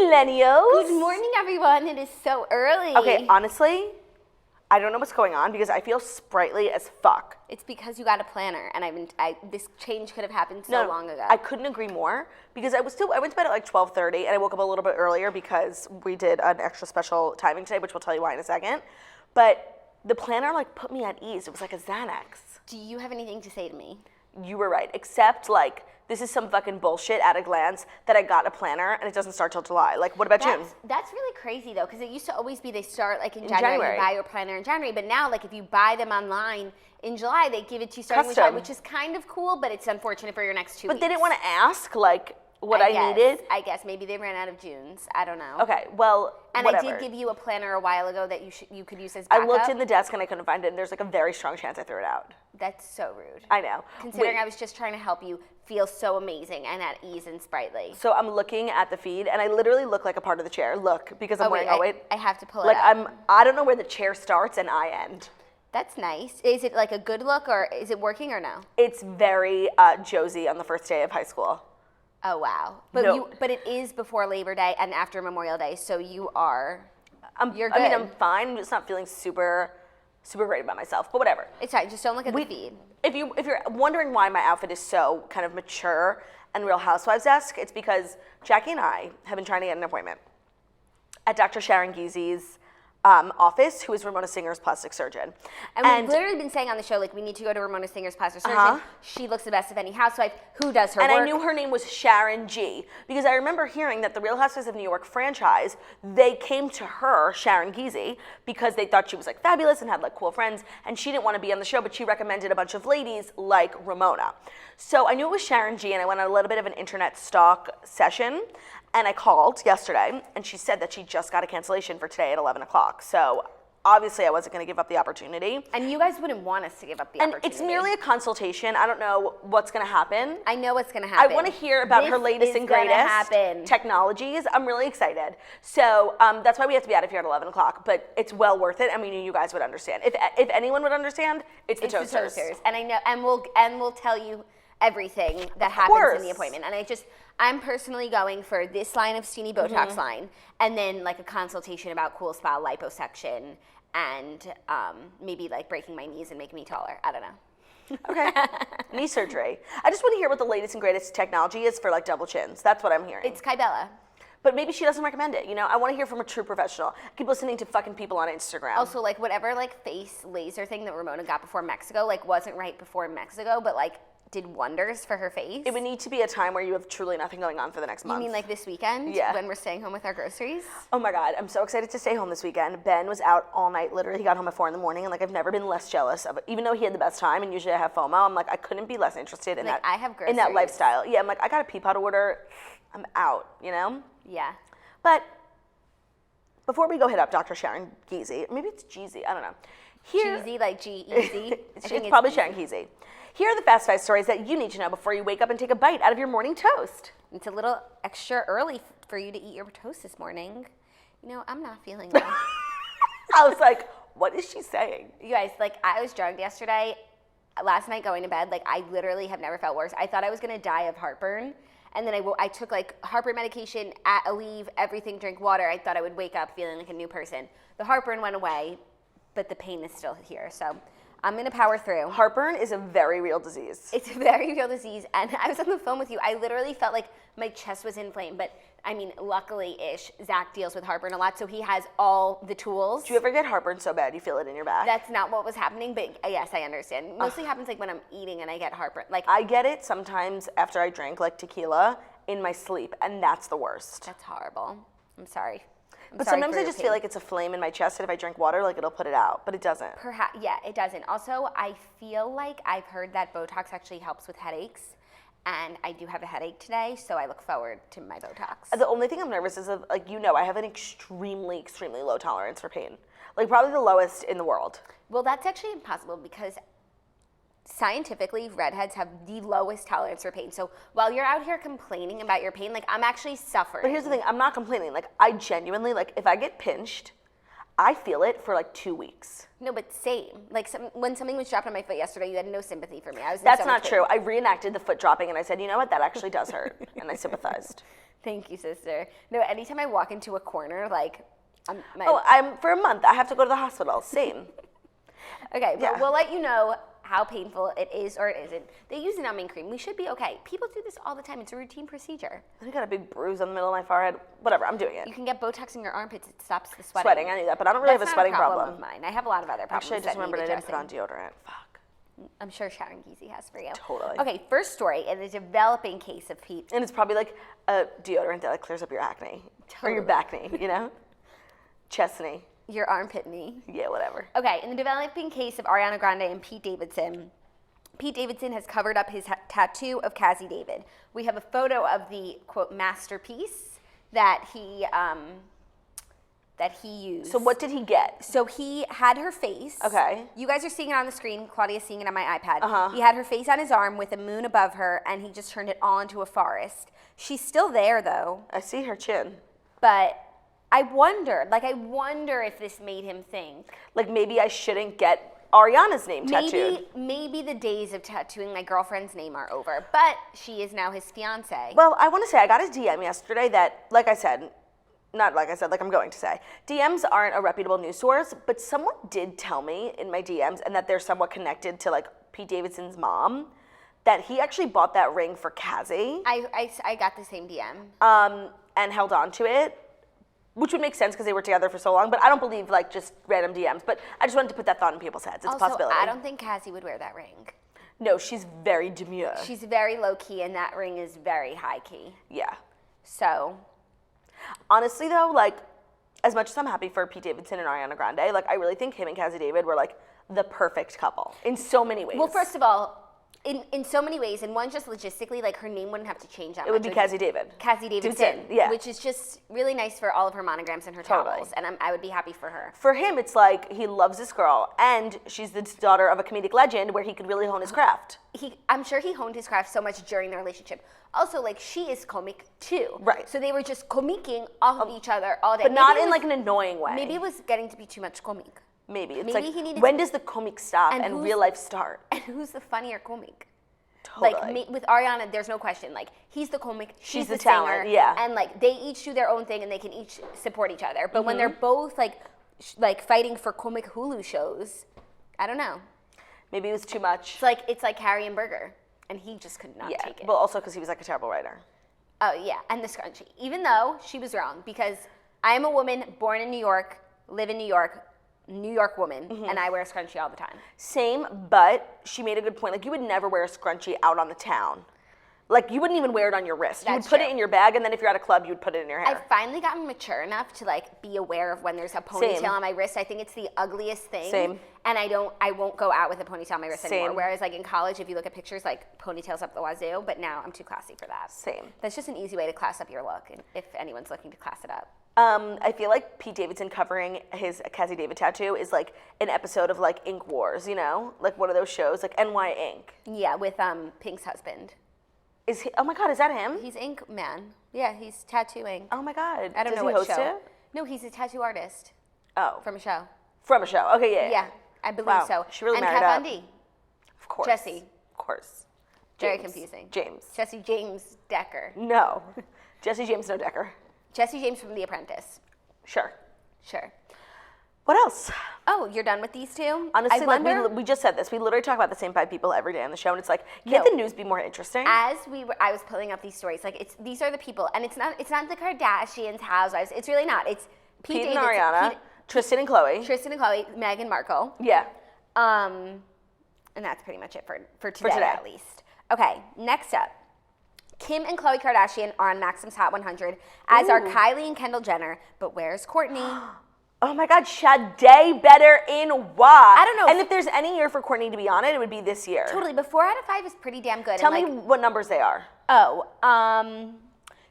millennials. Good morning, everyone. It is so early. Okay, honestly, I don't know what's going on because I feel sprightly as fuck. It's because you got a planner, and this change could have happened so long ago. I couldn't agree more because I went to bed at like 12:30 and I woke up a little bit earlier because we did an extra special timing today, which we'll tell you why in a second. But the planner like put me at ease. It was like a Xanax. Do you have anything to say to me? You were right, except like this is some fucking bullshit at a glance that I got a planner and it doesn't start till July. Like, what about June? That's really crazy though, because it used to always be they start like in January. You buy your planner in January, but now like if you buy them online in July, they give it to you starting in July, which is kind of cool, but it's unfortunate for your next 2 weeks. But they didn't want to ask like what I needed. I guess maybe they ran out of June's. I don't know. Okay, well, and whatever. I did give you a planner a while ago that you could use as backup. I looked in the desk and I couldn't find it, and there's like a very strong chance I threw it out. That's so rude. I know. Considering I was just trying to help you feel so amazing and at ease and sprightly. So I'm looking at the feed, and I literally look like a part of the chair. Look, because I'm wearing. I have to pull it up. I don't know where the chair starts and I end. That's nice. Is it like a good look, or is it working, or no? It's very Josie on the first day of high school. Oh wow! But it is before Labor Day and after Memorial Day, so you're good. I mean, I'm fine. I'm just not feeling super great about myself, but whatever. It's fine. Just don't look at the feed. If you're wondering why my outfit is so kind of mature and Real Housewives-esque, it's because Jackie and I have been trying to get an appointment at Dr. Sharon Giesi's office, who is Ramona Singer's plastic surgeon. And we've literally been saying on the show, like, we need to go to Ramona Singer's plastic surgeon. She looks the best of any housewife. Who does her work? And I knew her name was Sharon G, because I remember hearing that the Real Housewives of New York franchise, they came to her, Sharon Giesi, because they thought she was like fabulous and had like cool friends, and she didn't want to be on the show, but she recommended a bunch of ladies like Ramona. So I knew it was Sharon G, and I went on a little bit of an internet stalk session. And I called yesterday, and she said that she just got a cancellation for today at 11 o'clock. So obviously I wasn't going to give up the opportunity. And you guys wouldn't want us to give up the opportunity. And it's merely a consultation. I don't know what's going to happen. I know what's going to happen. I want to hear about her latest and greatest technologies. I'm really excited. So that's why we have to be out of here at 11 o'clock. But it's well worth it, and we knew you guys would understand. If anyone would understand, it's the toasters. And I know, and we'll tell you everything that happens in the appointment. And I'm personally going for this line of Steamy Botox line, and then like a consultation about cool spa liposuction, and maybe like breaking my knees and making me taller. I don't know. Okay. Knee surgery. I just want to hear what the latest and greatest technology is for like double chins. That's what I'm hearing. It's Kybella. But maybe she doesn't recommend it, you know? I want to hear from a true professional. Keep listening to fucking people on Instagram. Also, like, whatever, like, face laser thing that Ramona got before Mexico, like, wasn't right before Mexico, but, like, did wonders for her face. It would need to be a time where you have truly nothing going on for the next month. You mean like this weekend? Yeah. When we're staying home with our groceries? Oh my God, I'm so excited to stay home this weekend. Ben was out all night, literally. He got home at 4 a.m, and like I've never been less jealous of it. Even though he had the best time, and usually I have FOMO, I'm like, I couldn't be less interested in like, I have groceries. in that lifestyle. Yeah, I'm like, I got a pea pot order. I'm out, you know? Yeah. But before we go hit up Dr. Sharon Giesi, maybe it's Jeezy, I don't know. Jeezy, like G-E-Z? It's probably Sharon Giesi. Here are the fast five stories that you need to know before you wake up and take a bite out of your morning toast. It's a little extra early for you to eat your toast this morning. You know, I'm not feeling well. I was like, what is she saying? You guys, like, I was drugged yesterday. Last night going to bed, like, I literally have never felt worse. I thought I was going to die of heartburn. And then I took, like, heartburn medication, Aleve, everything, drank water. I thought I would wake up feeling like a new person. The heartburn went away, but the pain is still here. So I'm going to power through. Heartburn is a very real disease. It's a very real disease. And I was on the phone with you. I literally felt like my chest was inflamed. But, I mean, luckily-ish, Zach deals with heartburn a lot, so he has all the tools. Do you ever get heartburn so bad you feel it in your back? That's not what was happening, but yes, I understand. Mostly happens like when I'm eating and I get heartburn. Like I get it sometimes after I drink like tequila in my sleep, and that's the worst. That's horrible. I'm sorry. But sometimes I just feel like it's a flame in my chest, and if I drink water, like it'll put it out, but it doesn't. Perhaps, yeah, it doesn't. Also, I feel like I've heard that Botox actually helps with headaches, and I do have a headache today, so I look forward to my Botox. The only thing I'm nervous is, like, you know, I have an extremely, extremely low tolerance for pain. Like, probably the lowest in the world. Well, that's actually impossible because scientifically, redheads have the lowest tolerance for pain. So while you're out here complaining about your pain, like, I'm actually suffering. But here's the thing, I'm not complaining. Like, I genuinely, like, if I get pinched, I feel it for like 2 weeks. No, but same. Like when something was dropped on my foot yesterday, you had no sympathy for me. I was. That's not true. I reenacted the foot dropping and I said, you know what? That actually does hurt, and I sympathized. Thank you, sister. No, anytime I walk into a corner, like, I'm for a month. I have to go to the hospital. Same. Okay, but Yeah. we'll let you know how painful it is or it isn't. They use a numbing cream. We should be okay. People do this all the time. It's a routine procedure. I got a big bruise on the middle of my forehead. Whatever, I'm doing it. You can get Botox in your armpits. It stops the sweating. Sweating, I knew that, but I don't really have a That's sweating not a problem problem. of mine. I have a lot of other problems. Actually, I just that remembered need I didn't put on addressing. deodorant. Fuck. I'm sure Sharon Gisele has for you. Totally. Okay, first story in the developing case of Pete. And it's probably like a deodorant that like clears up your acne. Or your back knee, you know? Chest knee. Your armpit knee. Yeah, whatever. Okay, in the developing case of Ariana Grande and Pete Davidson has covered up his tattoo of Cazzie David. We have a photo of the, quote, masterpiece that he used. So what did he get? So he had her face. Okay. You guys are seeing it on the screen. Claudia's seeing it on my iPad. Uh-huh. He had her face on his arm with a moon above her, and he just turned it all into a forest. She's still there, though. I see her chin. But I wonder if this made him think. Like maybe I shouldn't get Ariana's name tattooed. Maybe the days of tattooing my girlfriend's name are over, but she is now his fiance. Well, I want to say I got his DM yesterday that, like I'm going to say, DMs aren't a reputable news source, but someone did tell me in my DMs, and that they're somewhat connected to like Pete Davidson's mom, that he actually bought that ring for Cazzie. I got the same DM. And held on to it, which would make sense because they were together for so long, but I don't believe like just random DMs, but I just wanted to put that thought in people's heads. It's Also, a possibility. I don't think Cazzie would wear that ring. No, she's very demure. She's very low key, and that ring is very high key. Yeah. So, Honestly though, like, as much as I'm happy for Pete Davidson and Ariana Grande, like I really think him and Cazzie David were like the perfect couple in so many ways. well, first of all, in so many ways, and one just logistically, like her name wouldn't have to change that much. it would be Cazzie David. Cazzie Davidson, yeah. which is just really nice for all of her monograms and her Totally. travels, and I would be happy for her. For him, it's like he loves this girl, and she's the daughter of a comedic legend where he could really hone his craft. I'm sure he honed his craft so much during their relationship. Also, like, she is comic too. Right. So they were just comicking off of each other all day. But not Maybe it in was- like an annoying way. Maybe it was getting to be too much comic. Maybe. It's maybe like, he needed when to- does the comic stop and who's- real life start? And who's the funnier comic? Totally. Like, with Ariana, there's no question. Like, he's the comic, she's the singer, talent, yeah. And, like, they each do their own thing, and they can each support each other. But Mm-hmm. when they're both, like fighting for comic Hulu shows, I don't know. Maybe it was too much. It's like Harry and Berger, and he just could not Yeah, take it. but also because he was like a terrible writer. Oh, yeah, and the scrunchie. Even though she was wrong, because I am a woman born in New York, live in New York woman, Mm-hmm. and I wear a scrunchie all the time. Same, but she made a good point. Like, you would never wear a scrunchie out on the town. Like, you wouldn't even wear it on your wrist. You would That's put true. it in your bag, and then if you're at a club, you would put it in your hair. I've finally gotten mature enough to like be aware of when there's a ponytail Same. on my wrist. I think it's the ugliest thing. Same. And I won't go out with a ponytail on my wrist anymore. Same. Whereas like in college, if you look at pictures, like ponytails up the wazoo, but now I'm too classy for that. Same. That's just an easy way to class up your look, if anyone's looking to class it up. I feel like Pete Davidson covering his Cazzie David tattoo is like an episode of like Ink Wars, you know? Like one of those shows, like NY Ink. Yeah, with Pink's husband. Is he? Oh my God, is that him? He's Ink Man. Yeah, he's tattooing. Oh my God. I don't Does know he what host show. it? No, he's a tattoo artist Oh, from a show. from a show. Okay, yeah. Yeah, I believe Wow, so. she really and married Kat up. Von D. Of course. Jesse. Of course. Very James. confusing. James. Jesse James Decker. No. Jesse James No Decker. Jesse James from The Apprentice. Sure. Sure. What else? Oh, you're done with these two? Honestly, I like wonder, we just said this. We literally talk about the same 5 people every day on the show, and it's like, can't No. the news be more interesting? I was pulling up these stories. Like these are the people, and it's not the Kardashians, housewives. It's really not. It's Pete and Davidson, Ariana, Tristan and Khloe. Tristan and Khloe, Meghan Markle. Yeah. And that's pretty much it for today, at least. Okay, next up. Kim and Khloe Kardashian are on Maxim's Hot 100, as are Kylie and Kendall Jenner. But where's Kourtney? Oh my God, Sade better in what? I don't know. And if there's any year for Kourtney to be on it, it would be this year. Totally, but 4 out of 5 is pretty damn good. Tell and me what numbers they are.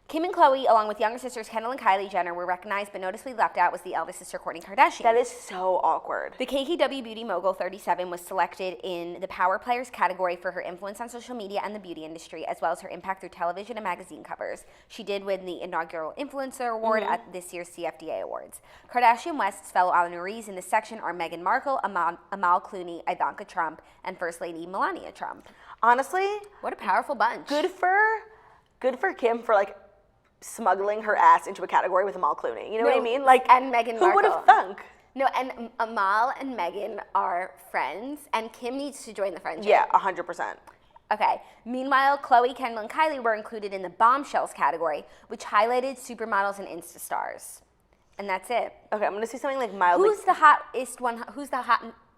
Kim and Khloe, along with younger sisters Kendall and Kylie Jenner, were recognized but noticeably left out was the eldest sister Kourtney Kardashian. That is so awkward. The KKW beauty mogul 37 was selected in the Power Players category for her influence on social media and the beauty industry, as well as her impact through television and magazine covers. She did win the inaugural Influencer Award at this year's CFDA Awards. Kardashian West's fellow honorees in this section are Meghan Markle, Amal Clooney, Ivanka Trump, and First Lady Melania Trump. Honestly, what a powerful bunch. Good for Kim for like smuggling her ass into a category with Amal Clooney. You know what I mean? Like, and Meghan Markle. Who would have thunk? No, and Amal and Meghan are friends, and Kim needs to join the friendship. Yeah, 100%. Okay. Meanwhile, Khloe, Kendall, and Kylie were included in the bombshells category, which highlighted supermodels and Insta stars. And that's it. Okay, I'm gonna say something like mildly. Who's the hottest one? Who's the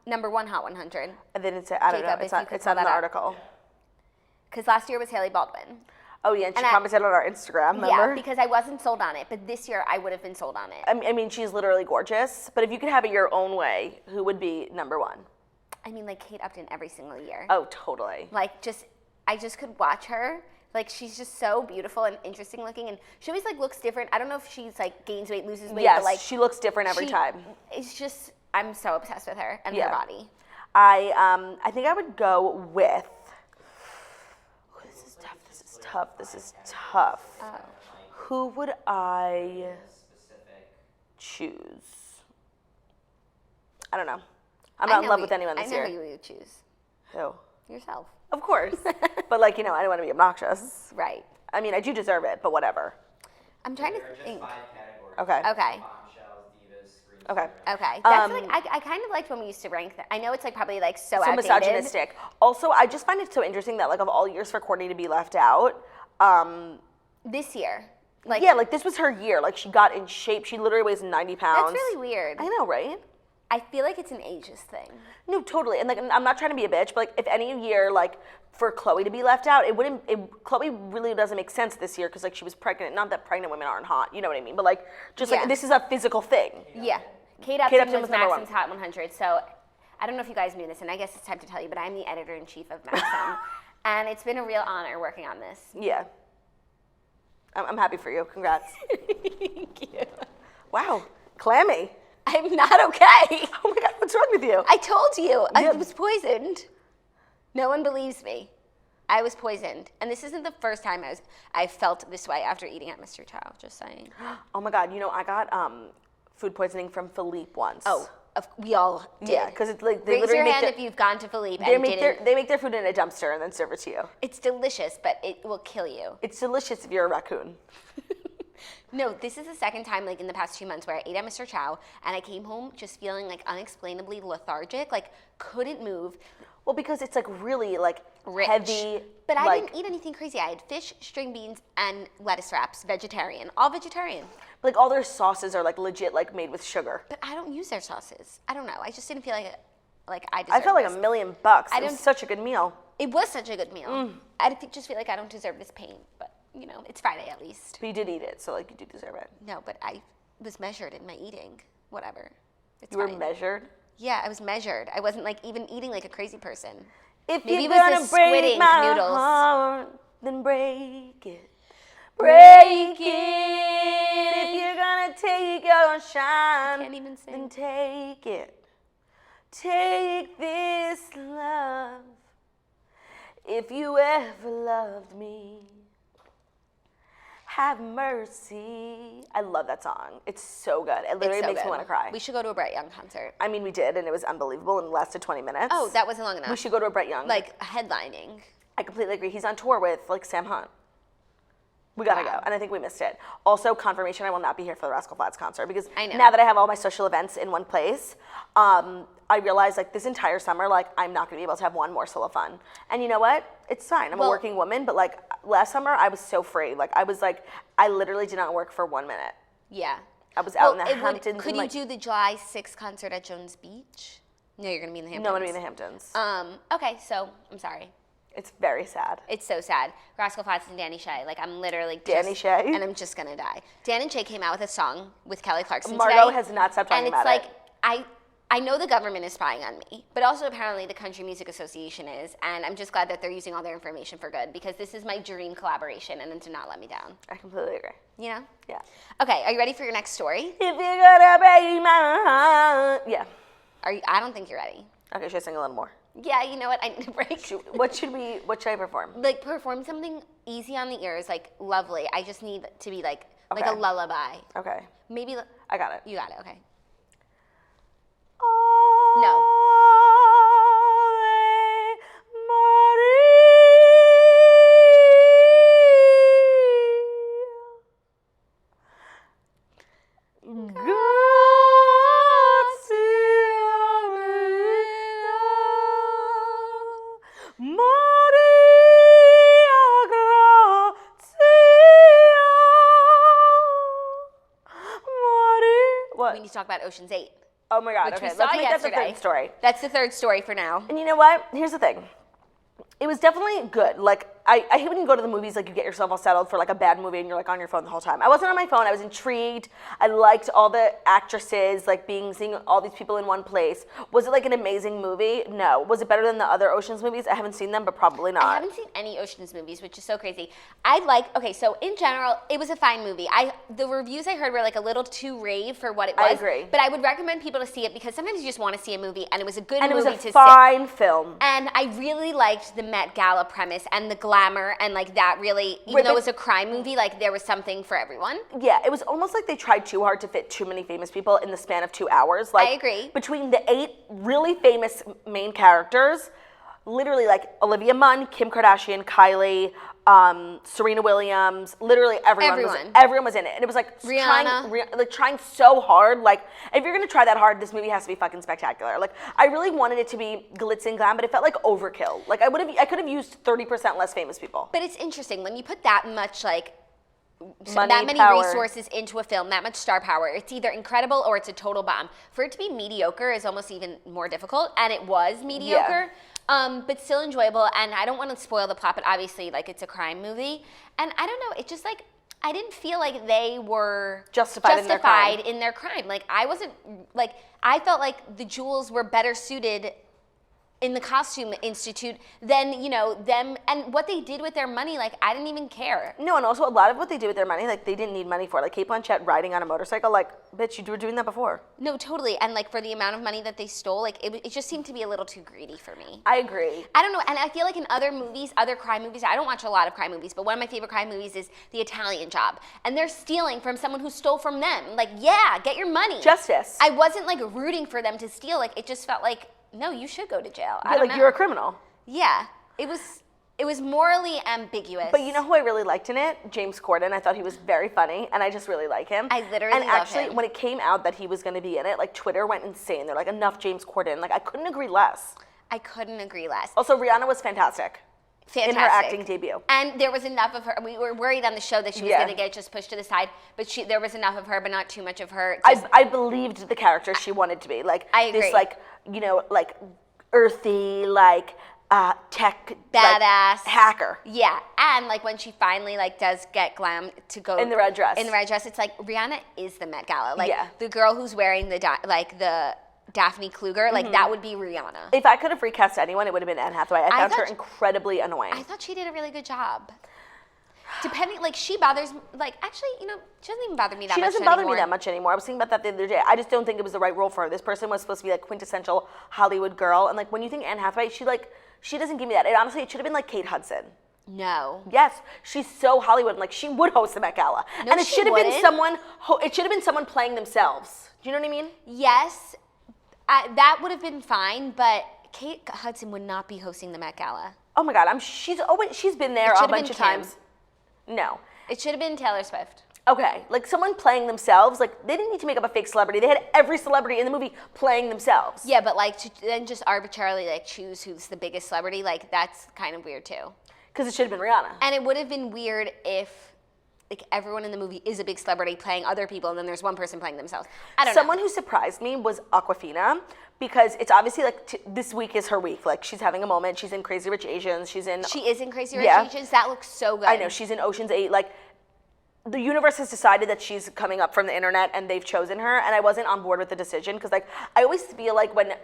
number one Hot 100? I didn't say. I don't know. It's not in the article. Because last year was Hailey Baldwin. Oh yeah, and she commented on our Instagram. Remember? Yeah, because I wasn't sold on it, but this year I would have been sold on it. I mean, she's literally gorgeous. But if you could have it your own way, who would be number one? I mean, like Kate Upton every single year. Oh, totally. Like, I just could watch her. Like, she's just so beautiful and interesting looking, and she always like looks different. I don't know if she's like gains weight, loses weight, yes, but like she looks different every time. It's just, I'm so obsessed with her and her body. I think I would go with. This is tough. Oh. Who would I choose? I don't know. I'm not in love with anyone this year. I know who you would choose. Who? Yourself. Of course. But like, I don't want to be obnoxious. Right. I mean, I do deserve it, but whatever. I'm trying to think. Okay. Okay. Okay. Okay. That's I kind of liked when we used to rank them. I know it's like probably like so outdated. Misogynistic. Also, I just find it so interesting that like of all years for Kourtney to be left out, this year. Like this was her year. Like she got in shape. She literally weighs 90 pounds. That's really weird. I know, right? I feel like it's an ageist thing. No, totally. And like, I'm not trying to be a bitch, but like, if any year, like, for Khloe to be left out, Khloe really doesn't make sense this year because like she was pregnant. Not that pregnant women aren't hot, you know what I mean? But like, just like this is a physical thing. Yeah. Kate Upton was Maxim's Hot 100. So I don't know if you guys knew this, and I guess it's time to tell you, but I'm the editor-in-chief of Maxim, and it's been a real honor working on this. Yeah. I'm happy for you. Congrats. Thank you. Wow. Clammy. I'm not okay. Oh my God, what's wrong with you? I told you. I was poisoned. No one believes me. I was poisoned. And this isn't the first time I felt this way after eating at Mr. Chow, just saying. Oh my God, I got food poisoning from Philippe once. Oh, we all did. Yeah, because it's like they Raise literally your hand if you've gone to Philippe they and make their food in a dumpster and then serve it to you. It's delicious, but it will kill you. It's delicious if you're a raccoon. No, this is the second time, like, in the past 2 months where I ate at Mr. Chow, and I came home just feeling, like, unexplainably lethargic, like, couldn't move. Well, because it's, like, really, like, Rich. heavy. But I didn't eat anything crazy. I had fish, string beans, and lettuce wraps, vegetarian. All vegetarian. But, like, all their sauces are, like, legit, like, made with sugar. But I don't use their sauces. I don't know. I just didn't feel like I deserved I felt like this. $1 million. It was such a good meal. It was such a good meal. I just feel like I don't deserve this pain, but... it's Friday at least. But you did eat it, so like you do deserve it. No, but I was measured in my eating. Whatever. It's you were fine. Measured? Yeah, I was measured. I wasn't like even eating like a crazy person. If Maybe you're it was gonna the break squid ink my noodles. heart, then break it. Break it. If you're gonna take your shine, Can't even sing. then take it. Take this love. If you ever loved me, have mercy. I love that song. It's so good. It literally makes me want to cry. We should go to a Brett Young concert. I mean, we did, and it was unbelievable, and it lasted 20 minutes. Oh, that wasn't long enough. We should go to a Brett Young. Like headlining. I completely agree. He's on tour with like Sam Hunt. We gotta go, and I think we missed it. Also, confirmation I will not be here for the Rascal Flatts concert because now that I have all my social events in one place, I realized like this entire summer, like I'm not gonna be able to have one morsel of fun. And you know what? It's fine. I'm a working woman, but like last summer I was so free. Like I literally did not work for 1 minute. Yeah. I was out in the Hamptons. Could you do the July 6th concert at Jones Beach? No, you're gonna be in the Hamptons. No, I'm gonna be in the Hamptons. Okay, so I'm sorry. It's very sad. It's so sad. Rascal Flatts and Danny Shay. Like, I'm literally Danny Shay? And I'm just going to die. Dan and Shay came out with a song with Kelly Clarkson Margot today. has not stopped talking about it. And it's like, I know the government is spying on me, but also apparently the Country Music Association is, and I'm just glad that they're using all their information for good because this is my dream collaboration and it did not let me down. I completely agree. You know? Yeah. Okay, are you ready for your next story? If you're gonna break my heart. Yeah. I don't think you're ready. Okay, should I sing a little more? Yeah, you know what? I need a break. What should I perform? Like perform something easy on the ears, like lovely. I just need to be like a lullaby. Okay. Maybe I got it. You got it. Okay. Oh, No. What? We need to talk about Ocean's 8. Oh my God, Which okay, we saw let's make that the yesterday. third story. That's the third story for now. And you know what? Here's the thing. It was definitely good. Like, I hate when you go to the movies, like you get yourself all settled for like a bad movie and you're like on your phone the whole time. I wasn't on my phone, I was intrigued. I liked all the actresses, like seeing all these people in one place. Was it like an amazing movie? No. Was it better than the other Ocean's movies? I haven't seen them, but probably not. I haven't seen any Ocean's movies, which is so crazy. Okay, so in general, it was a fine movie. The reviews I heard were like a little too rave for what it was. I agree. But I would recommend people to see it because sometimes you just want to see a movie and it was a good movie And it was to a sit. fine film. And I really liked the Met Gala premise and the glamour and like that really, even though it was a crime movie, like there was something for everyone. Yeah, it was almost like they tried too hard to fit too many famous people in the span of 2 hours. Like, I agree. Between the 8 really famous main characters, literally like Olivia Munn, Kim Kardashian, Kylie, Serena Williams, literally everyone was in it. And it was like Rihanna. trying so hard. Like, if you're gonna try that hard, this movie has to be fucking spectacular. Like, I really wanted it to be glitz and glam, but it felt like overkill. Like, I could have used 30% less famous people. But it's interesting when you put that much like Money, that many power. resources into a film, that much star power, it's either incredible or it's a total bomb. For it to be mediocre is almost even more difficult, and it was mediocre. But still enjoyable, and I don't want to spoil the plot, but obviously, like, it's a crime movie. And I don't know, it just, like, I didn't feel like they were justified in their crime. Like, I felt like the jewels were better suited in the Costume Institute than, them, and what they did with their money, like, I didn't even care. No, and also a lot of what they did with their money, like, they didn't need money for. Like, Kate Blanchett riding on a motorcycle, like, bitch, you were doing that before. No, totally, and, like, for the amount of money that they stole, like, it just seemed to be a little too greedy for me. I agree. I don't know, and I feel like in other movies, other crime movies, I don't watch a lot of crime movies, but one of my favorite crime movies is The Italian Job, and they're stealing from someone who stole from them. Like, yeah, get your money. Justice. I wasn't, like, rooting for them to steal. Like, it just felt like, no, you should go to jail. I don't know. You're a criminal. Yeah, it was morally ambiguous. But you know who I really liked in it? James Corden. I thought he was very funny, and I just really like him. I literally love him. When it came out that he was going to be in it, like, Twitter went insane. They're like, enough James Corden. Like, I couldn't agree less. I couldn't agree less. Also, Rihanna was fantastic. Fantastic. In her acting debut. And there was enough of her. We were worried on the show that she was going to get just pushed to the side, but there was enough of her, but not too much of her. I believed the character she wanted to be. Like, I agree. This, like, like, earthy, like, tech badass hacker. Yeah, and like when she finally like does get glam to go in the red dress. It's like Rihanna is the Met Gala. Like the girl who's wearing the Daphne Kluger, like that would be Rihanna. If I could have recast anyone, it would have been Anne Hathaway. I found her incredibly annoying. I thought she did a really good job. Depending, like, she bothers, like, actually, she doesn't even bother me that much anymore. She doesn't bother me that much anymore. I was thinking about that the other day. I just don't think it was the right role for her. This person was supposed to be, like, quintessential Hollywood girl. And, like, when you think Anne Hathaway, she doesn't give me that. Honestly, it should have been, like, Kate Hudson. No. Yes. She's so Hollywood. And, like, she would host the Met Gala. No, and it should have been someone playing themselves. Do you know what I mean? Yes. That would have been fine, but Kate Hudson would not be hosting the Met Gala. Oh, my God. She's been there a bunch of times. No. It should have been Taylor Swift. Okay, like someone playing themselves, like they didn't need to make up a fake celebrity. They had every celebrity in the movie playing themselves. Yeah, but like to then just arbitrarily like choose who's the biggest celebrity, like that's kind of weird too. Because it should have been Rihanna. And it would have been weird if like everyone in the movie is a big celebrity playing other people and then there's one person playing themselves. I don't know. Someone who surprised me was Awkwafina because it's obviously like this week is her week. Like she's having a moment. She's in Crazy Rich Asians. She is in Crazy Rich Asians. That looks so good. I know. She's in Ocean's 8. Like the universe has decided that she's coming up from the internet and they've chosen her, and I wasn't on board with the decision because like I always feel like when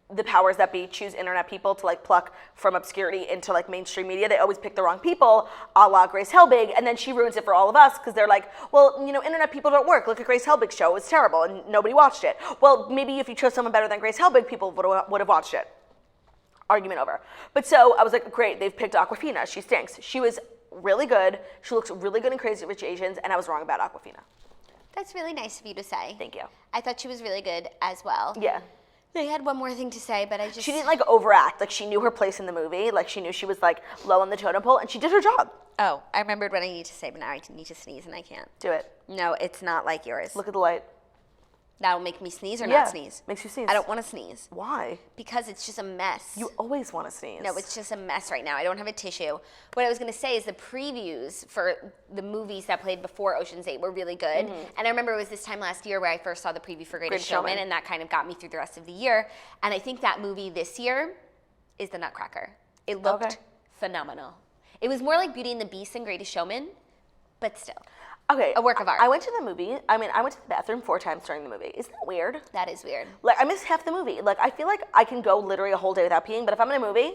the powers that be choose internet people to like pluck from obscurity into like mainstream media, they always pick the wrong people, a la Grace Helbig, and then she ruins it for all of us because they're like, well, you know, internet people don't work. Look at Grace Helbig's show, it was terrible and nobody watched it. Well, maybe if you chose someone better than Grace Helbig, people would have watched it. Argument over. But so I was like, great, they've picked Awkwafina. She stinks. She was really good. She looks really good in Crazy Rich Asians, and I was wrong about Awkwafina. That's really nice of you to say. Thank you. I thought she was really good as well. Yeah. I had one more thing to say, but I just... She didn't like overact. Like she knew her place in the movie. Like she knew she was like low on the totem pole, and she did her job. Oh, I remembered what I need to say, but now I need to sneeze, and I can't. Do it. No, it's not like yours. Look at the light. That'll make me sneeze or not sneeze? Makes you sneeze. I don't want to sneeze. Why? Because it's just a mess. You always want to sneeze. No, it's just a mess right now. I don't have a tissue. What I was going to say is the previews for the movies that played before Ocean's 8 were really good. Mm-hmm. And I remember it was this time last year where I first saw the preview for Greatest Showman, and that kind of got me through the rest of the year. And I think that movie this year is The Nutcracker. It looked phenomenal. It was more like Beauty and the Beast than Greatest Showman, but still. Okay. A work of art. I went to the movie. I went to the bathroom 4 times during the movie. Isn't that weird? That is weird. Like, I missed half the movie. Like, I feel like I can go literally a whole day without peeing, but if I'm in a movie,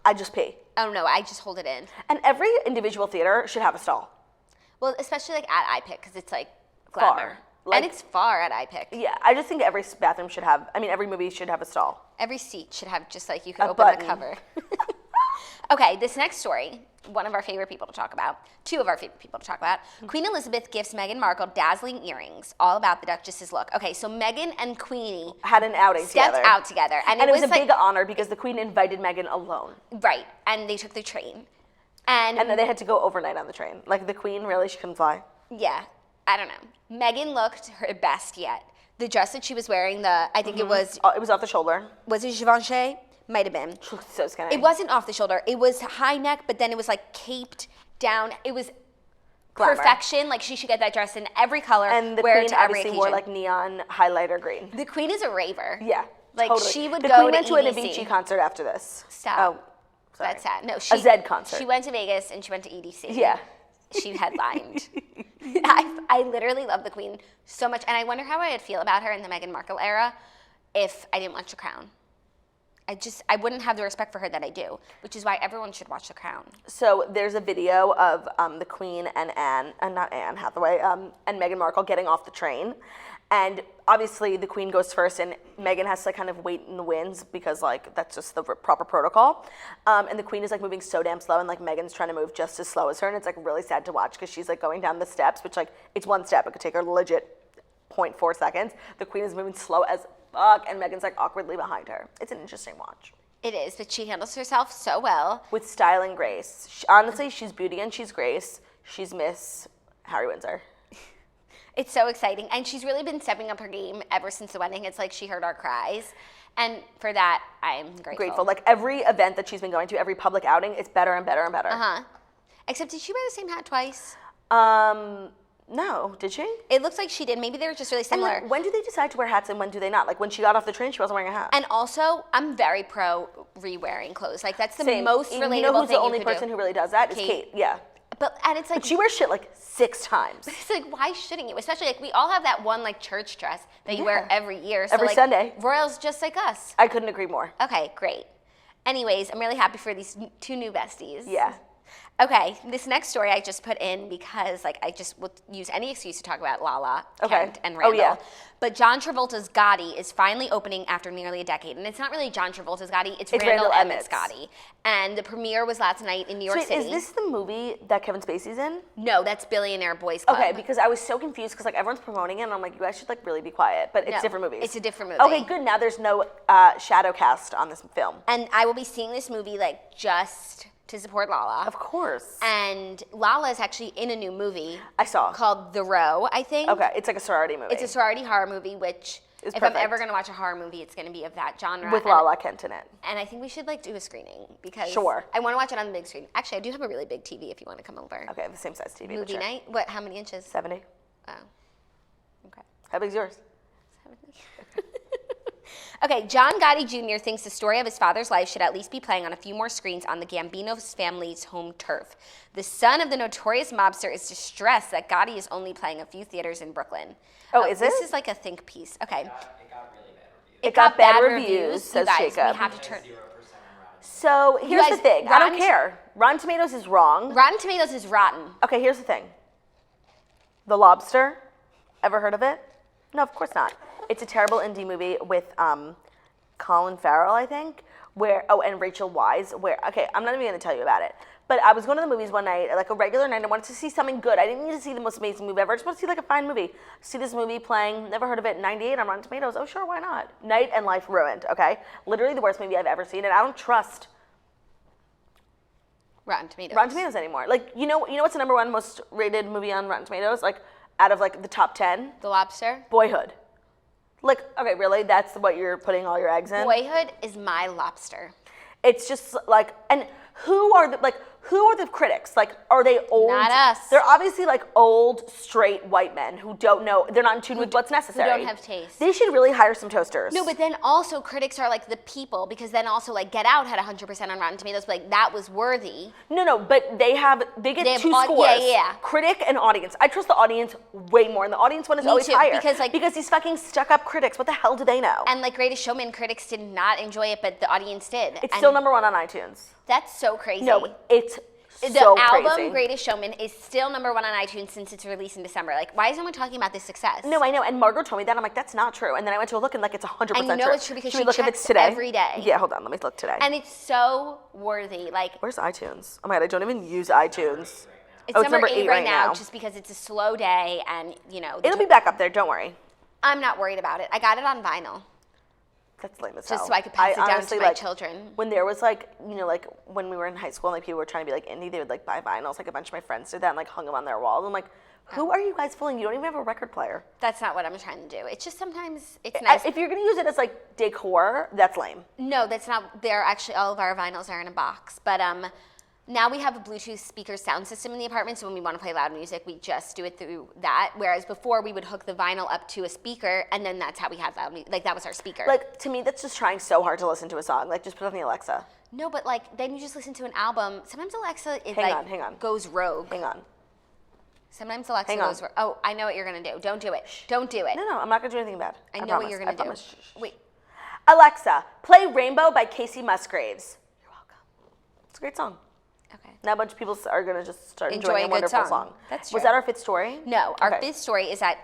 I just pee. Oh, no, I just hold it in. And every individual theater should have a stall. Well, especially like at iPic, because it's like glamour. Far. Like, and it's far at iPic. Yeah, I just think every bathroom should have, every movie should have a stall. Every seat should have just like you can A open button. the cover. Okay, this next story, one of our favorite people to talk about, 2 of our favorite people to talk about. Queen Elizabeth gifts Meghan Markle dazzling earrings, all about the Duchess's look. Okay, so Meghan and Queenie had an outing stepped together. out together. And it was a big honor because the Queen invited Meghan alone. Right, and they took the train. And then they had to go overnight on the train. Like the Queen, really, she couldn't fly. Yeah, I don't know. Meghan looked her best yet. The dress that she was wearing, I think it was off the shoulder. Was it Givenchy? Might have been. She looked so skinny. It wasn't off the shoulder. It was high neck, but then it was like caped down. It was Glamour. Perfection. Like she should get that dress in every color. And the wear Queen it to every obviously occasion. wore like neon highlighter green. The Queen is a raver. Yeah, like totally. she would the go Queen to went to an EDC. Avicii concert after this. Stop. Oh, sorry. That's sad. No, a Zed concert. She went to Vegas and she went to EDC. Yeah. She headlined. I literally love the Queen so much, and I wonder how I would feel about her in the Meghan Markle era if I didn't watch The Crown. I wouldn't have the respect for her that I do, which is why everyone should watch The Crown. So there's a video of the Queen and not Anne Hathaway, and Meghan Markle getting off the train. And obviously the Queen goes first and Meghan has to like kind of wait in the wings because like that's just the proper protocol. And the Queen is like moving so damn slow and like Meghan's trying to move just as slow as her. And it's like really sad to watch because she's like going down the steps, which like it's one step. It could take her legit 0.4 seconds. The Queen is moving slow as fuck and Meghan's like awkwardly behind her. It's an interesting watch. It is, but she handles herself so well. With style and grace. Honestly, she's beauty and she's grace. She's Miss Harry Windsor. It's so exciting. And she's really been stepping up her game ever since the wedding. It's like she heard our cries. And for that, I'm grateful. Like every event that she's been going to, every public outing, it's better and better and better. Uh-huh. Except did she wear the same hat twice? No. Did she? It looks like she did. Maybe they were just really similar. And like, when do they decide to wear hats and when do they not? Like when she got off the train, she wasn't wearing a hat. And also, I'm very pro re-wearing clothes. Like that's the Same. most relatable You know who's thing the only you could person do? who really does that? Is Kate. Yeah. And it's like But she wears shit like 6 times. It's like, why shouldn't you? Especially like we all have that one like church dress that you wear every year. So, Every like, Sunday. Royals just like us. I couldn't agree more. Okay, great. Anyways, I'm really happy for these 2 new besties. Yeah. Okay, this next story I just put in because like I just will use any excuse to talk about Lala, Kent, and Randall. Oh, yeah. But John Travolta's Gotti is finally opening after nearly a decade. And it's not really John Travolta's Gotti, it's Randall Emmett's Gotti. And the premiere was last night in New York City. Is this the movie that Kevin Spacey's in? No, that's Billionaire Boys Club. Okay, because I was so confused because like everyone's promoting it and I'm like, you guys should like really be quiet. But it's No, different movies. it's a different movie. Okay, good. Now there's no shadow cast on this film. And I will be seeing this movie like just to support Lala. Of course. And Lala is actually in a new movie. I saw. Called The Row, I think. Okay, it's like a sorority movie. It's a sorority horror movie, which It's if I'm perfect. ever going to watch a horror movie, it's going to be of that genre. With Lala Kent in it. And I think we should like do a screening because Sure. I want to watch it on the big screen. Actually, I do have a really big TV if you want to come over. Okay, the same size TV. but Movie sure. night? What? How many inches? 70. Oh. Okay. How big's yours? Okay, John Gotti Jr. thinks the story of his father's life should at least be playing on a few more screens on the Gambino's family's home turf. The son of the notorious mobster is distressed that Gotti is only playing a few theaters in Brooklyn. Oh, is it? This is like a think piece. Okay. It got really bad reviews. It got bad reviews, You says guys, Jacob. we have to turn. 0% on Rotten So here's guys, the thing. I don't Rotten- care. Rotten Tomatoes is wrong. Rotten Tomatoes is rotten. Okay, here's the thing. The Lobster. Ever heard of it? No, of course not. It's a terrible indie movie with Colin Farrell, I think, and Rachel Weisz, okay, I'm not even going to tell you about it. But I was going to the movies one night, like a regular night, I wanted to see something good. I didn't need to see the most amazing movie ever. I just want to see like a fine movie. See this movie playing, never heard of it, 98 on Rotten Tomatoes. Oh, sure, why not? Night and life ruined, okay? Literally the worst movie I've ever seen, and I don't trust Rotten Tomatoes. Rotten Tomatoes anymore. Like, you know what's the number one most rated movie on Rotten Tomatoes? Like, out of like the top 10? The Lobster. Boyhood. Like, okay, really? That's what you're putting all your eggs in? Boyhood is my lobster. It's just like, and who are the critics? Like, are they old? Not us. They're obviously like old, straight white men who don't know, they're not in tune with what's necessary. Who don't have taste. They should really hire some toasters. No, but then also critics are like the people, because then also like Get Out had 100% on Rotten Tomatoes, but like that was worthy. No, but they get have two au- scores. yeah. Critic and audience. I trust the audience way more, and the audience one is Me always too, higher. because these fucking stuck-up critics, what the hell do they know? And like Greatest Showman, critics did not enjoy it, but the audience did. It's And still number one on iTunes. That's so crazy. No, it's the so album crazy. Greatest Showman is still number one on iTunes since its release in December. Like, why is no one talking about this success? No, I know, and Margot told me that. I'm like, that's not true. And then I went to look, and like, it's 100% And you know true. it's true because Should we she look if checks it's today? every day. Yeah, hold on, let me look today. And it's so worthy. Like, Where's iTunes? Oh my god, I don't even use iTunes. it's Oh, number 8 right now just because it's a slow day and, you know. It'll be back up there, don't worry. I'm not worried about it. I got it on vinyl That's lame as just hell. so I could pass it down honestly, to my like, children. When there was like, like when we were in high school and like people were trying to be like indie, they would like buy vinyls. Like a bunch of my friends did that and like hung them on their walls. I'm like, who are you guys fooling? You don't even have a record player. That's not what I'm trying to do. It's just sometimes it's nice. If you're gonna use it as like decor, that's lame. No, that's not. They're actually, all of our vinyls are in a box. But now we have a Bluetooth speaker sound system in the apartment, so when we want to play loud music, we just do it through that. Whereas before, we would hook the vinyl up to a speaker, and then that's how we had loud music. Like, that was our speaker. Like, to me, that's just trying so hard to listen to a song. Like, just put it on the Alexa. No, but like, then you just listen to an album. Sometimes Alexa Hang on. goes rogue. Hang on. Sometimes Alexa Hang on. goes rogue. Oh, I know what you're going to do. Don't do it. Don't do it. No, I'm not gonna do anything bad. I know promise. what you're going to do. Promise. Shh. Wait. Alexa, play Rainbow by Casey Musgraves. You're welcome. It's a great song. Okay. Now a bunch of people are gonna just start Enjoy enjoying a a good wonderful song. song. That's Was true. that our fifth story? No, our Okay. fifth story is that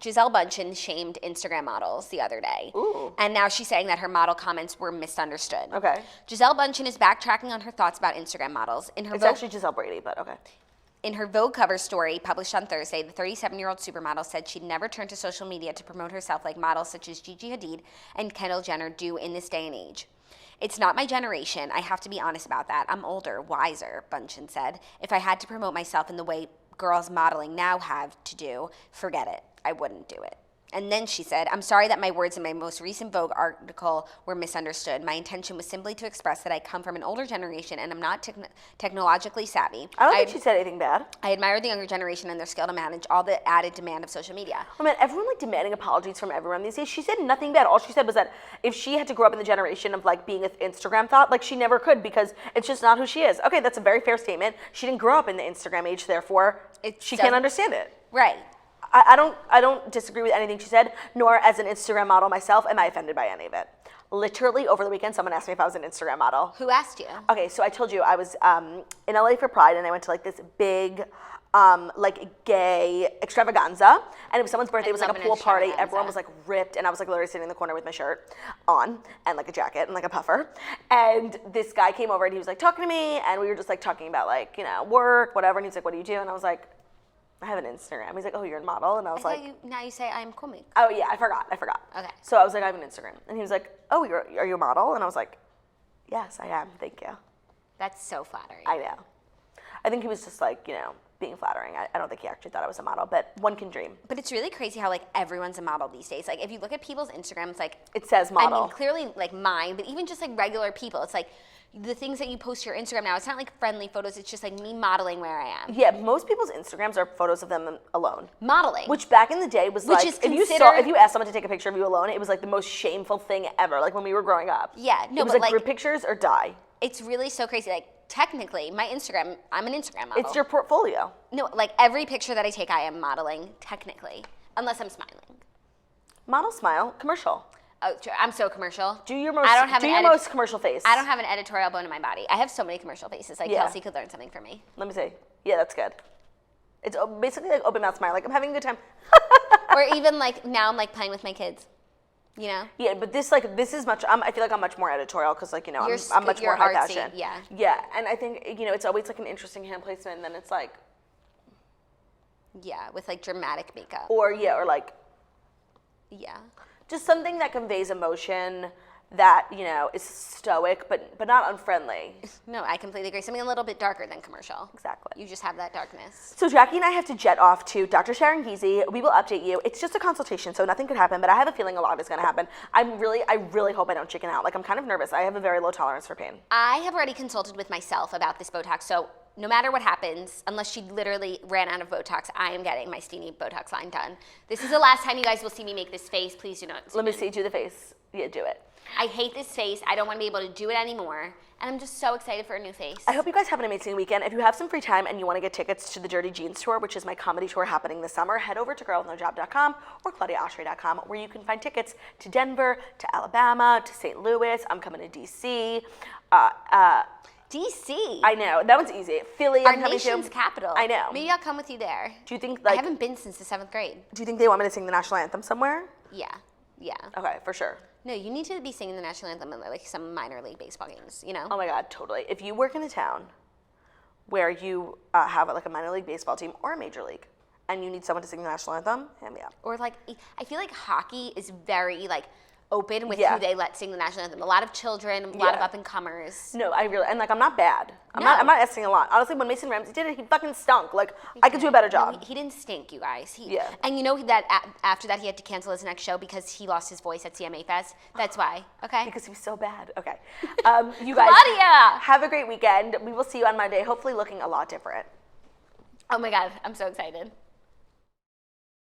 Gisele Bündchen shamed Instagram models the other day. Ooh. And now she's saying that her model comments were misunderstood. Okay. Gisele Bündchen is backtracking on her thoughts about Instagram models. In her It's actually Giselle Brady, but okay. In her Vogue cover story published on Thursday, the 37-year-old supermodel said she'd never turn to social media to promote herself like models such as Gigi Hadid and Kendall Jenner do in this day and age. It's not my generation. I have to be honest about that. I'm older, wiser, Bündchen said. If I had to promote myself in the way girls modeling now have to do, forget it. I wouldn't do it. And then she said, I'm sorry that my words in my most recent Vogue article were misunderstood. My intention was simply to express that I come from an older generation and I'm not technologically savvy. I don't think she said anything bad. I admire the younger generation and their skill to manage all the added demand of social media. Oh man, everyone like demanding apologies from everyone these days. She said nothing bad. All she said was that if she had to grow up in the generation of like being an Instagram thought, like she never could because it's just not who she is. Okay, that's a very fair statement. She didn't grow up in the Instagram age, therefore she can't understand it. Right. I don't disagree with anything she said, nor as an Instagram model myself am I offended by any of it. Literally over the weekend, someone asked me if I was an Instagram model. Who asked you? Okay, so I told you I was in LA for Pride, and I went to like this big, like gay extravaganza, and it was someone's birthday. It was like a love an pool party. extravaganza. Everyone was like ripped, and I was like literally sitting in the corner with my shirt on and like a jacket and like a puffer. And this guy came over and he was like talking to me, and we were just like talking about like work, whatever. And he's like, "What do you do?" And I was like, I have an Instagram. He's like, oh, you're a model? And I was Now you say I'm comic. oh yeah, I forgot. Okay. So I was like, I have an Instagram. And he was like, oh, are you a model? And I was like, yes, I am. Thank you. That's so flattering. I know. I think he was just like, being flattering. I don't think he actually thought I was a model, but one can dream. But it's really crazy how like everyone's a model these days. Like if you look at people's Instagram, it's like It says model. I mean, clearly like mine, but even just like regular people, it's like the things that you post to your Instagram now, it's not like friendly photos. It's just like me modeling where I am. Yeah, most people's Instagrams are photos of them alone. Modeling. Which back in the day was Which like, is if you asked someone to take a picture of you alone, it was like the most shameful thing ever. Like when we were growing up. Yeah, no, it was but like group pictures or die. It's really so crazy. Like technically, my Instagram, I'm an Instagram model. It's your portfolio. No, like every picture that I take, I am modeling technically, unless I'm smiling. Model smile commercial. Oh, I'm so commercial. Do your most. I don't have do an your most commercial face. I don't have an editorial bone in my body. I have so many commercial faces. Like Yeah. Kelsey could learn something from me. Let me see. Yeah, that's good. It's basically like open mouth smile. Like I'm having a good time. Or even like now I'm like playing with my kids. You know? Yeah, but this is much. I feel like I'm much more editorial because like I'm much more you're high artsy, fashion. yeah. Yeah, and I think it's always like an interesting hand placement, and then it's like Yeah, with like dramatic makeup. or like Yeah. just something that conveys emotion that is stoic but not unfriendly. No, I completely agree. Something a little bit darker than commercial. Exactly. You just have that darkness. So Jackie and I have to jet off to Dr. Sharon Gisele. We will update you. It's just a consultation, so nothing could happen, but I have a feeling a lot is going to happen. I really hope I don't chicken out. Like I'm kind of nervous. I have a very low tolerance for pain. I have already consulted with myself about this Botox, so no matter what happens, unless she literally ran out of Botox, I am getting my Steamy Botox line done. This is the last time you guys will see me make this face. Please do not. Let me see. Do the face. Yeah, do it. I hate this face. I don't want to be able to do it anymore. And I'm just so excited for a new face. I hope you guys have an amazing weekend. If you have some free time and you want to get tickets to the Dirty Jeans Tour, which is my comedy tour happening this summer, head over to girlwithnojob.com or ClaudiaOshry.com, where you can find tickets to Denver, to Alabama, to St. Louis. I'm coming to D.C. DC. I know. That one's easy. Philly, Our I'm coming to. nation's capital. I know. Maybe I'll come with you there. Do you think, I like, haven't been since the 7th grade. do you think they want me to sing the national anthem somewhere? Yeah. Yeah. Okay, for sure. No, you need to be singing the national anthem in like some minor league baseball games, you know? Oh my God, totally. If you work in a town where you have like a minor league baseball team or a major league and you need someone to sing the national anthem, hit me up. Or like, I feel like hockey is very like open with Yeah. who they let sing the national anthem. A lot of children, a lot of Yeah. up and comers. No, I really, and like I'm not bad. I'm No. not asking a lot. Honestly, when Mason Ramsey did it, he fucking stunk. Like I could do a better job. No, he didn't stink, you guys. Yeah. And you know that after that he had to cancel his next show because he lost his voice at CMA Fest. That's why. Okay. Because he was so bad. Okay. You guys Claudia! have a great weekend. We will see you on Monday, hopefully looking a lot different. Oh my God, I'm so excited.